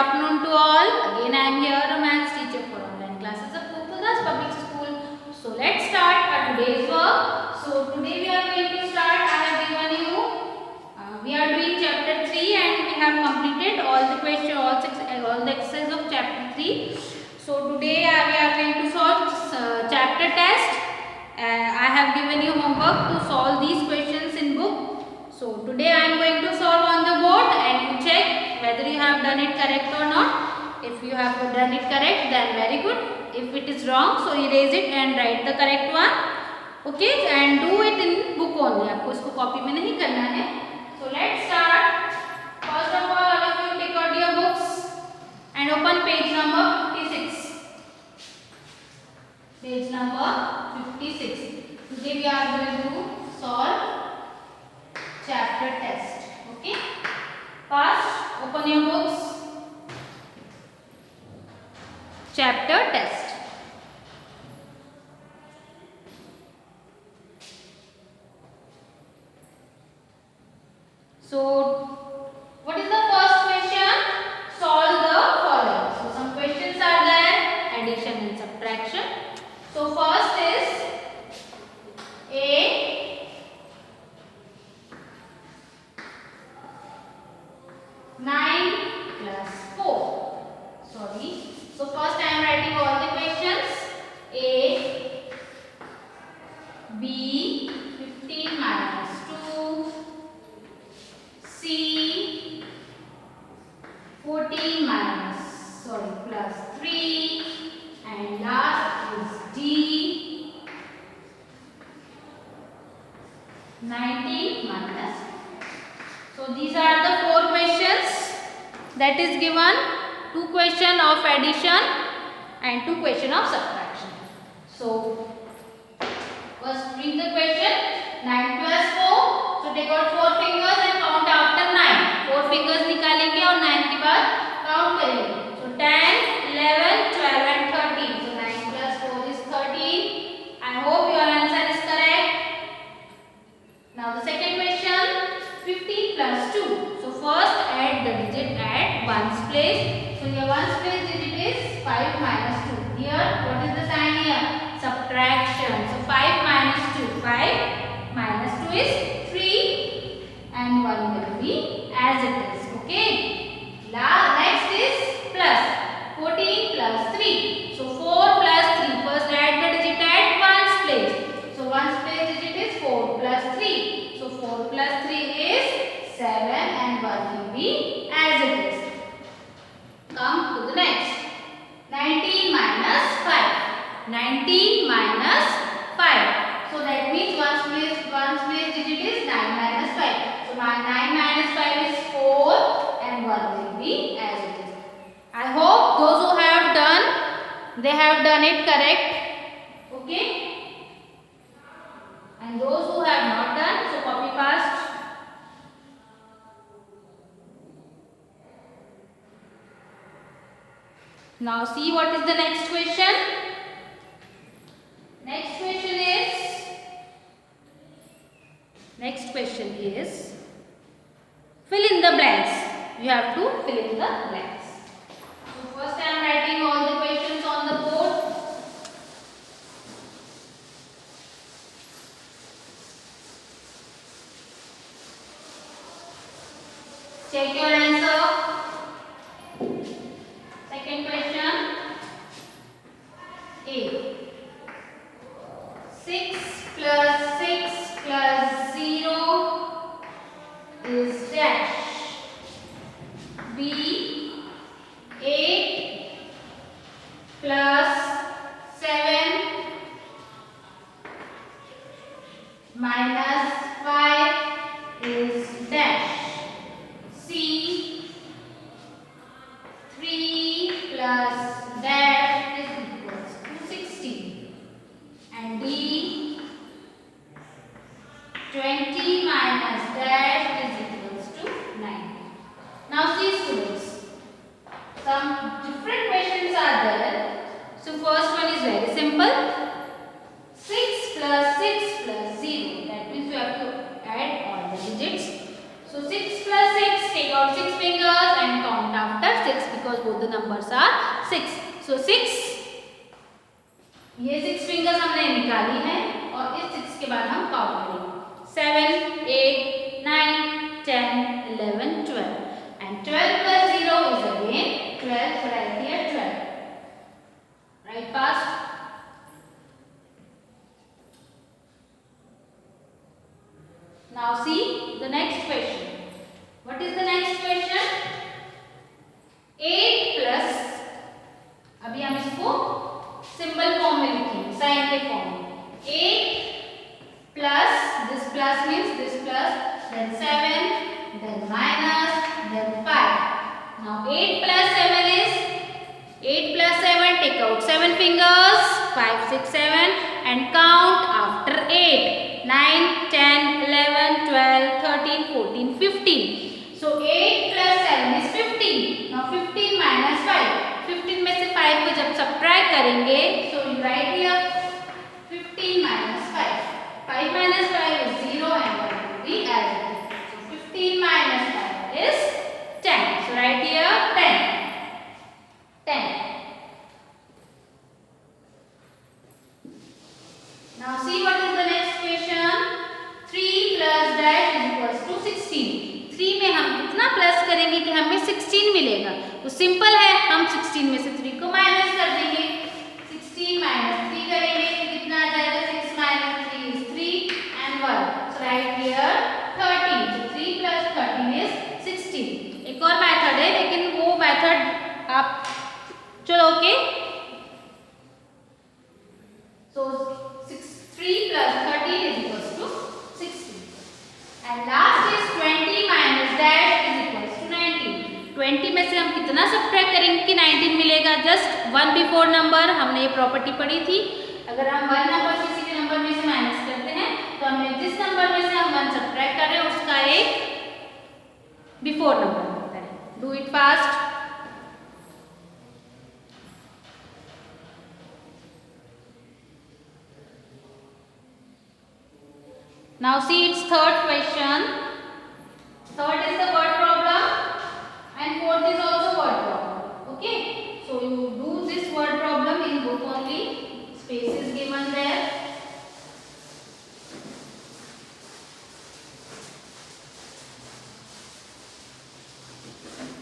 afternoon to all. Again I am here, a maths teacher for online classes of Gokuldas Public School. So let's start our today's work. So today we are going to start. I have given you, we are doing chapter 3 and we have completed all the question, all the exercise of chapter 3. So today we are going to solve chapter test. I have given you homework to solve these questions in book. So today I am going to solve on the board and you check whether you have done it correct or not. If you have done it correct, then very good. If it is wrong, so erase it and write the correct one. Okay, and do it in book only. आपको इसको copy में नहीं करना है. So let's start. First of all of you take out your books and open page number 56. Page number 56. Today we are going to solve chapter test. Okay. First, open your books. Chapter test. So, what is the first question? Solve the following. So, some questions are there. Addition and subtraction. So, first is A. 9 plus 4. Sorry. So first I am writing all the questions. A, B, 15 minus 2, C, 14 plus 3, and last is D, 19 minus. So these are the 4 questions that is given. 2 question of addition and 2 question of subtraction. So first read the question. 9 plus 4. So take out 4 fingers and count after 9. 4 fingers निकालेंगे और 9 के बाद count करेंगे. So 10, 11, 12 and 13. So 9 plus 4 is 13. I hope your answer is correct. Now the second question. 15 plus 2. So first add the digit at ones place. So your ones place digit is 5 minus 2. Here what is the sign here? Subtraction. So 5 minus 2. 5 minus 2 is 3 and 1 will be as it is. Okay. Next is plus. 14 plus 3. So 4 plus 3. First add the digit at ones place. So ones place digit is 4 plus 3. So 4 plus 3 is 7 and 1 will be as it is. Come to the next. 19 minus 5. 19 minus 5. So that means ones place digit is 9 minus 5. So 9 minus 5 is 4 and 1 will be as it is. I hope those who have done, they have done it correct. Okay. And those who have not done, so copy fast. Now see what is the next question. Next question is fill in the blanks. You have to fill in the blanks. So first I am writing all the questions on the board. Check your answer. Second question. A. 6 plus 6 plus 0 is dash. B. 8 plus 7 minus 5 is dash. C. 3 plus dash is equals to 16. And D. 20 minus dash is equals to 9. Now see students, some different questions are there. So first one is very simple. 6 plus 6 plus 0. That means you have to add all the digits. So 6 plus 6, take out 6 fingers and count after 6 because because both the numbers are 6. So 6, ये 6 fingers हमने निकाली है और इस 6 के बाद हम count करेंगे 7, 8, 9, 10, 11, 12 and 12 plus 0 is again 12. So write here 12. Write fast. Now see the next question. What is the next question? 8 plus, अभी हम इसको सिंबल फॉर्म में लिखेंगे, साइन के फॉर्म में. 8 plus, this plus means this plus, then 7, then minus, then 5. Now 8 plus 7 is 8 plus 7. Take out 7 fingers. 5, 6, 7 and count after 8. 9, 10, 11, 12, 13, 14, 15. So 8 plus 7 is 15. Now 15 minus 5. 15 में से 5 को जब subtract करेंगे, so you write here 15 minus 5. 5 minus 5 is 0 and 1 will be added. So 15 minus 5 is 10. So write here 10. 10. Now see what is the next question. 3 plus dash is equals to 16. 3 में हम कितना plus करेंगे कि हमें 16 मिलेगा? तो simple है, हम 16 में से 3 को माइनस कर देंगे. 16 minus 3 करेंगे तो कितना आ जाएगा? 6 minus 3 is 3 and 1. So write here 13. So 3 plus 13 is 16. एक और मेथड है, लेकिन वो मेथड आप चलो okay. So 3 plus 13 is equals to 16. And last is 20 minus dash is equals to 19. 20 में से हम कितना सब्ट्रैक्ट करेंगे कि 19 मिलेगा? जस्ट 1 बिफोर नंबर, हमने ये प्रॉपर्टी पढ़ी थी. अगर हम 1 नंबर किसी भी नंबर में से माइनस करते हैं तो हमें जिस नंबर में से हम 1 सब्ट्रैक्ट कर रहे हैं उसका एक बिफोर नंबर मिलता है. Do it fast. Now see its third question. Third is the word problem and fourth is also word problem. Okay. So you do this word problem in book only. Space is given there.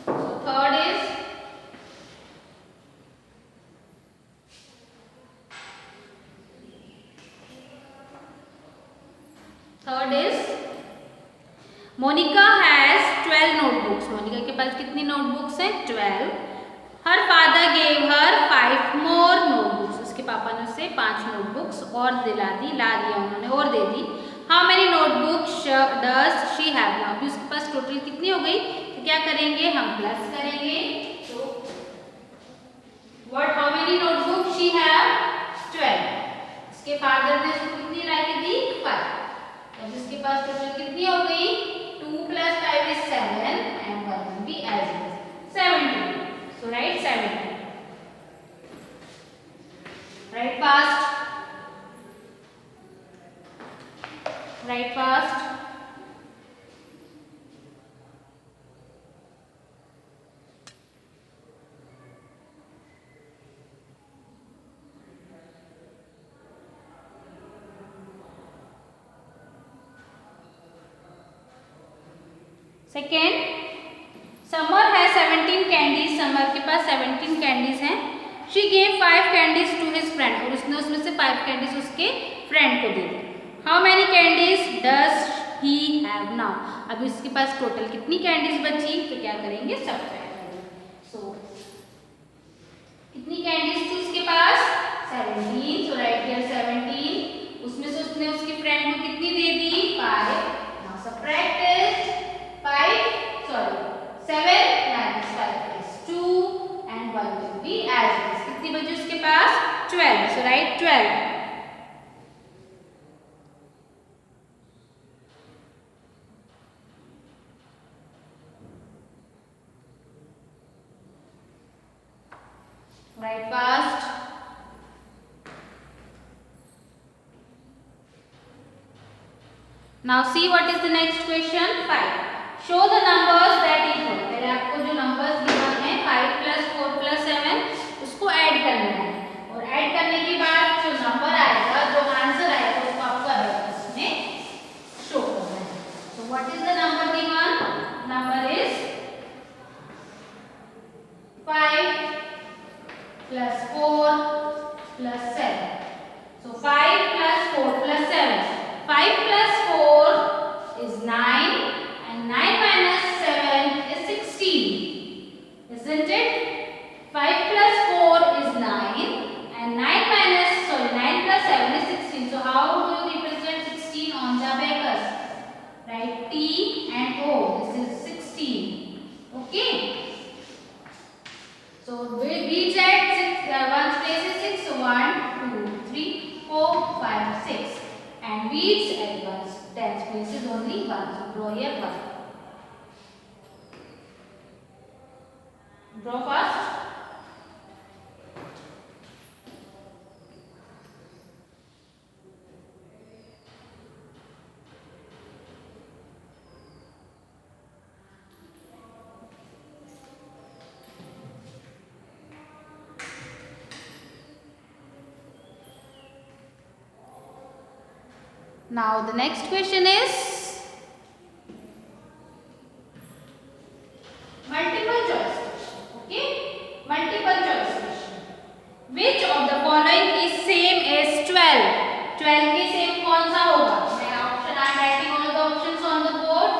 So third is Monica has 12 notebooks. Monika के पास कितनी notebooks हैं? 12. Her father gave her 5 more notebooks. उसके पापा ने उसे 5 notebooks और ला दिया उन्होंने और दे दी. How many notebooks does she have now? अभी उसके पास टोटल कितनी हो गई? तो क्या करेंगे? हम प्लस करेंगे. तो what how many notebooks she have? 12. उसके फादर ने उसको कितनी ला के दी? 5. अब उसके पास टोटल कितनी हो गई? 2 plus 5 is 7 and 1 will be as it is 17. So write 17. Write fast. Write fast. Second, Summer has 17 candies. Summer के पास 17 कैंडीज हैं. She gave 5 candies to his friend. और उसने उसमें से 5 कैंडीज उसके फ्रेंड को दे दी. How many candies does he have now? अभी उसके पास टोटल कितनी कैंडीज बची? तो क्या करेंगे? सब्ट्रैक्ट करेंगे. So कितनी कैंडीज थी उसके पास? 17. So write here 17. उसमें से उसने उसके फ्रेंड को कितनी दे दी? 5. Now subtract it. 7 minus 5 is 2 and 1 will be as it is. कितनी बची उसके पास? 12. So write 12. Write fast. Now see what is the next question. 5. Show the numbers that equal. पहले आपको जो numbers given है 5 प्लस 4 प्लस 7, उसको add करना है और ऐड करने के बाद जो नंबर आएगा, जो आंसर आएगा, उसको आपको अबेकस में शो करना है. So what is the number given? Number is 5 plus 4 plus 7. So 5 plus 4 plus 7. 5 plus 4 is 9 and 9 minus 7 is 16. Isn't it? 5 plus 4 is 9 and 9 plus 7 is 16. So how do you represent 16 on the abacus? Write T and O. This is 16. Okay. So beads at one's place is 6. So 1, 2, 3, 4, 5, 6. And beads at one's tens place is only 1. So draw here 1. Draw first. Now the next question is multiple choice question. Okay, multiple choice question. Which of the following is same as 12? 12 के same कौन सा होगा? मैं option I am writing all the options on the board.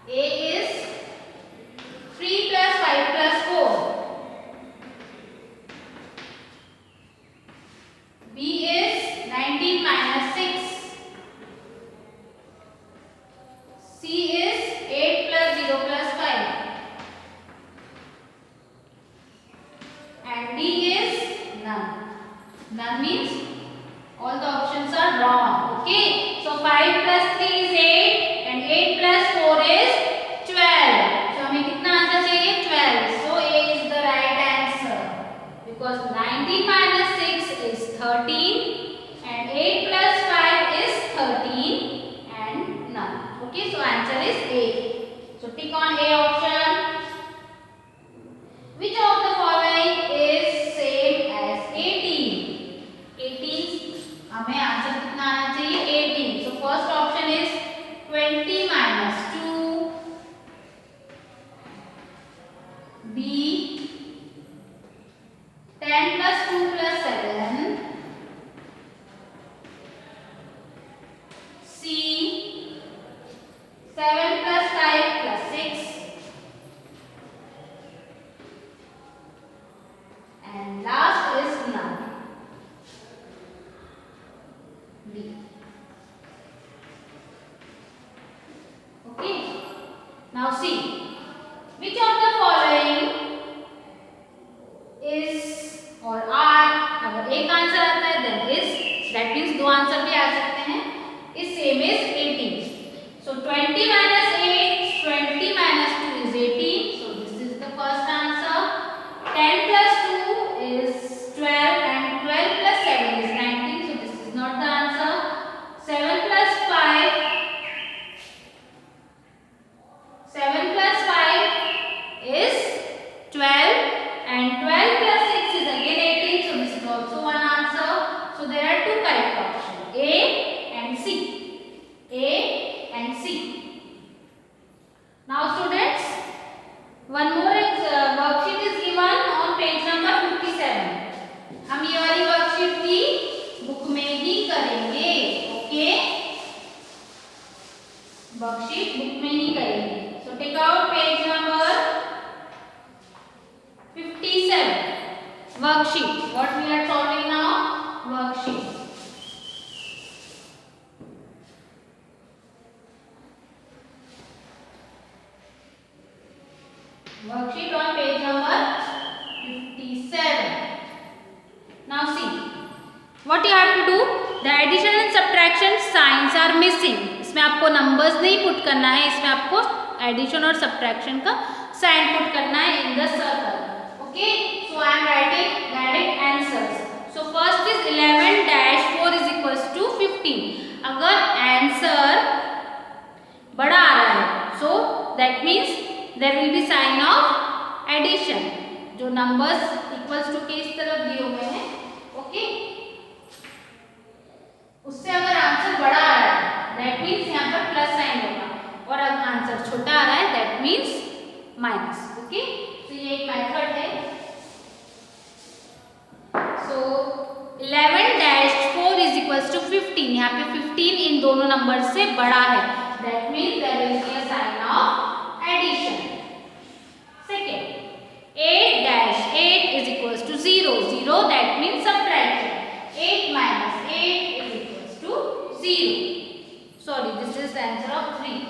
A is 3 plus 5 plus 4. B is 19 minus 6. C is 8 plus 0 plus 5. And D is none. None means all the options are wrong. Okay. So 5 plus 3 is 8 and 8 plus 4 is 12. So हमें कितना answer चाहिए? 12. So A is the right answer. Because 19 minus 6 is 13 and 8 plus 5 is 13 and none. Okay, so answer is A. So tick on A option. Which of the following is same as 18? 18 हमें answer कितना आना चाहिए? 18. So first option is 20 minus 2. B 10 plus 2 plus 7. C 7 plus 5 plus 6. And last is none. D. Okay. Now see. Which of the following is or are, अगर एक answer आता है then is, that means दो answer भी आ सकते हैं, is same as 18. So 20 minus 8, 20 minus 2 is 18. So this is the first answer. 10 plus 2 is 12 and 12 plus 7 is 19. So this is not the answer. 7 plus 5 is 12 and 12 plus 6 is again 18. So this is also one answer. So there are two correct options, A and C. A and C. Now students, one more worksheet is given on page number 57. हम ये वाली worksheet भी book में ही करेंगे. Okay, worksheet book में ही करेंगे. So take out page number 57. Worksheet. What we are solving now? Worksheet. Worksheet on page number 57. Now see. What you have to do? The addition and subtraction signs are missing. इसमें आपको numbers नहीं put करना है. इसमें आपको addition और subtraction का sign put करना है in the circle. Okay. So I am writing direct answers. So first is 11 dash 4 is equals to 15. अगर answer there will be sign of addition, जो नंबर्स इक्वल्स टू के इस तरफ दिए हुए हैं, ओके, उससे अगर आंसर बड़ा आ रहा है दैट मीन्स यहाँ पर प्लस साइन होगा, और अगर आंसर छोटा आ रहा है दैट मीन्स माइनस, ओके। तो ये एक मेथड है। सो 11-4 इज इक्वल्स टू 15, यहाँ पे 15 इन दोनों नंबर से बड़ा है, that means there will be a sign of addition. Second 8-8 is equals to 0, 0 that means subtraction, 8 minus 8 is equals to 0. Sorry, this is the answer of 3.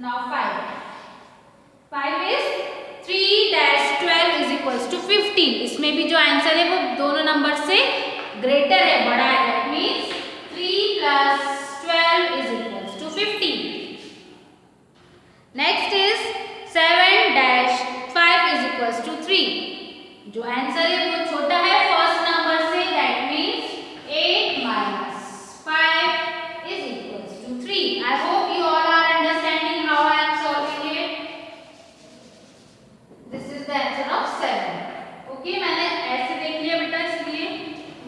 Now 5. 5 is 3-12 is equals to 15. इसमें भी जो answer है वो दोनों number से greater है, बड़ा है, that means 3 plus 12 is equals to 15. Next is 7-5 is equals to 3. जो आंसर है वो छोटा है फर्स्ट नंबर से, that means 8 minus 5 is equals to 3. I hope you all are understanding how I am solving it. This is the answer of 7. Okay, मैंने ऐसे देख लिया बेटा, इसलिए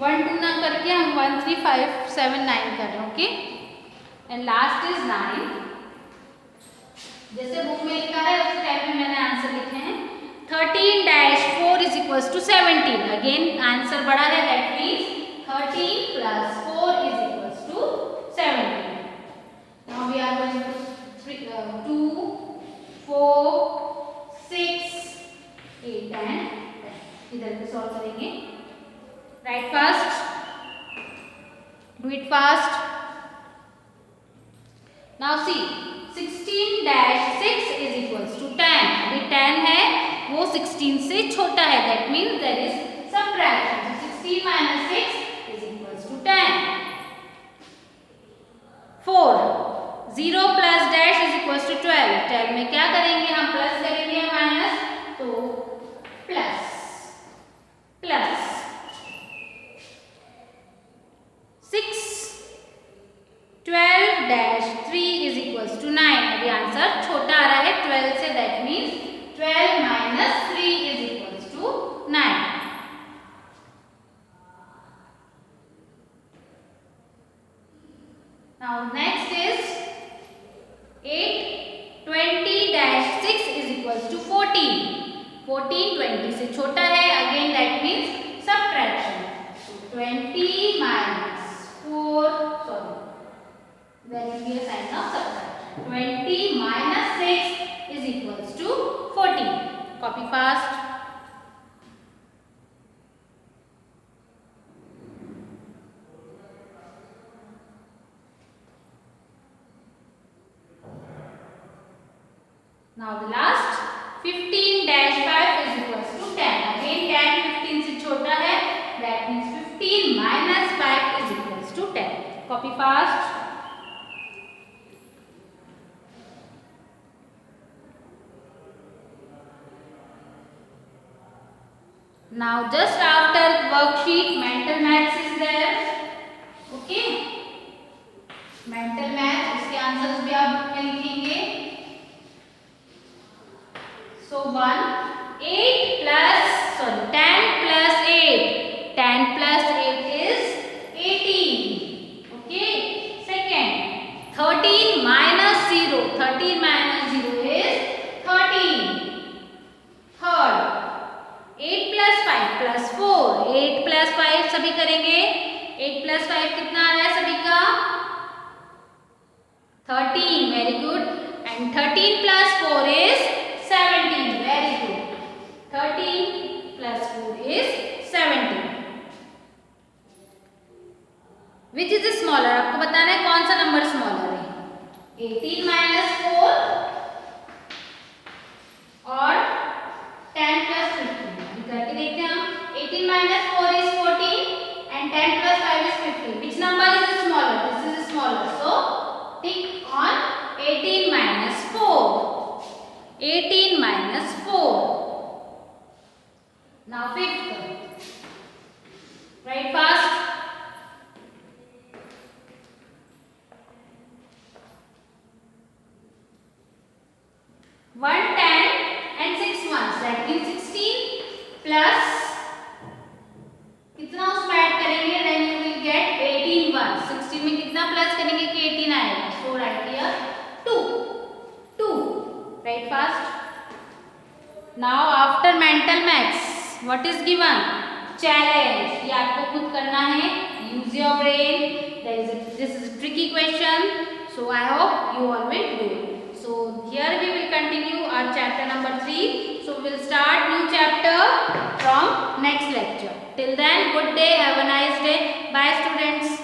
1 2 ना करके हम 1 3 5 7 9 कर रहे हैं, ओके। एंड लास्ट इज 9, जैसे बुक में लिखा है उस टाइप में मैंने आंसर लिखे हैं। 13-4 is equals to 17. Again answer बड़ा है, that means 13 plus 4 is equals to 17. Now we are going to 2, 4, 6, 8 and इधर पे सॉल्व करेंगे। Write fast, do it fast. Now see, 16-6 is equals to 10. अभी 10 है वो 16 से छोटा है, that means there is subtraction, 16 minus 6 is equals to 10. 4, 0 plus dash is equals to 12. 12 में क्या करेंगे हम, प्लस करेंगे या माइनस, तो plus plus 6 12-3 is equals to 9. अभी आंसर छोटा आ रहा है 12 से, that means 12 minus 3 is equals to 9. Now next is 8 20-6 is equals to 14. 14 20 से छोटा है, again that means subtraction. So 20 minus 4, sorry, there will be a sign of subtraction. 20 minus 6 is equals to 14. Copy fast. Now the last 15-5 is equals to 10. Again 10 15 से छोटा है, that means 15 minus 5 is equals to 10. Copy fast. Now just after worksheet mental maths is there, okay, mental maths, इसके answers भी आप book में लिखेंगे। So 10 plus 8, 10 plus 8 is 18, okay. Second 13 minus 0, 13 minus 0 is 13. Third 8 plus 5 plus 4, 8 plus 5 सभी करेंगे, 8 plus 5 कितना आ रहा है सभी का, 13, very good, and 13 plus 4 is 17, very good, 13 plus 4 is 17. Which is smaller, आपको बताना है कौन सा नंबर स्मॉलर है, 18 minus 4 और 10 plus 15. करके देखते हैं हम, 18 minus 4 is 14 and 10 plus 5 is 15. Which number is smaller? This is smaller. So tick on 18 minus 4. 18 minus 4. Now fifth. Write fast. That means 16 plus कितना उसमें ऐड करेंगे, देन यू विल गेट 18 1. 16 में कितना प्लस करेंगे कि 18 आएगा. So write here 2. Write fast. Now after mental maths what is given, challenge. ये आपको खुद करना है. Use your brain. This is a tricky question, so I hope you all will do it. So here we will continue our chapter number 3. So we will start new chapter from next lecture. Till then, good day, have a nice day. Bye students.